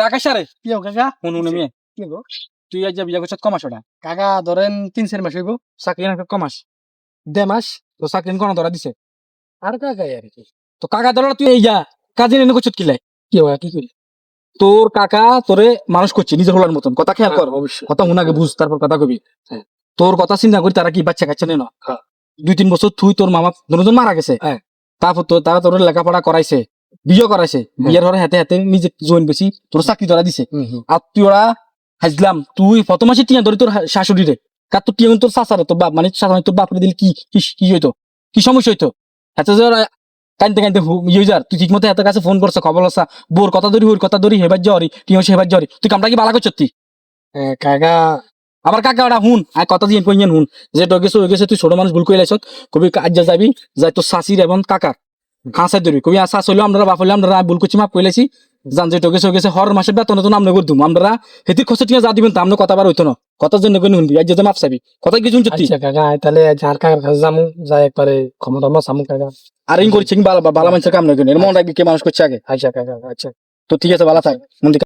আকাশ আরে কি হো কাকা? শুনুন মেয়ে কি গো? তুই আজ বিয়া করছিস কমাস ওটা কাকা ধরেন 3-4 মাস হইব। চাকরি না কমাস 1.5 মাস। তো চাকরি কোন ধরা দিছে আর কাকা আর কি? তো কাকা ধরা তুই এই যা কাজে এনে করছিস কিলাই কি হয় কি করি? তোর কাকা তোরে মানুষ করছে নিজের হলার মতন কথা খেয়াল কর অবশ্যই। কথা হুনাকে বুঝ তারপর কথা কবি হ্যাঁ। তোর কথা চিন্তা করি তারা কি বাচ্চা কাচ্চা নেই না হ্যাঁ। 2-3 বছর তুই তোর মামা দুজন মারা গেছে হ্যাঁ। তারপর তারা তোর লেখাপড়া করাইছে বিয়ে করাইছে বিয়ের হরে হাতে হাতে নিজে জয়েন বেশি তোর চাকরি ধরা দিছে আর তুই ওরা হাজলাম তুই প্রথম মাসে টিয়া ধরি তোর শাশুড়ি রে কার তোর টিয়া তোর চাচারে তোর বাপ মানে চাচা তোর বাপরে দিলে কি কি হইতো কি সমস্যা হইতো এত যে ওরা কানতে কানতে ইউজার তুই ঠিক মতো এত কাছে ফোন করছ খবর আসা বোর কথা ধরি ওর কথা ধরি হেবার যাওয়ারি টিয়া হেবার যাওয়ারি তুই কামটা কি বালা করছ তুই কাকা আবার কাকা ওটা হুন আর কথা দিয়ে কইয়েন হুন যে ডগেছে হয়ে গেছে তুই ছোট মানুষ ভুল করে লাইছ কবি কাজ যাবি যাই তোর শাশির এবং কাকার হাসাই ধরবি কবি শাশ হইলো আমরা বাপ হইলো আমরা ভুল করছি মাপ কইলাইছি জান যে ডগেছে হয়ে গেছে হর মাসের বেতন তো নামনে করতুম আমরা হেতির খরচ টিয়া যা দিবেন তা আমরা কথা বার হইতো না কথার জন্য কোন হুনবি আজ যে মাপ চাবি কথা কি শুনছ তুই আচ্ছা কাকা তাহলে যার কাকার কাছে যামু যাই একবারে ক্ষমতা মা সামু কাকা। আর ইন করছে কি বালা মানুষের কাম নয় এর মন রাখবি কে মানুষ করছে আগে আচ্ছা কাকা আচ্ছা। তো ঠিক আছে বালা থাক মন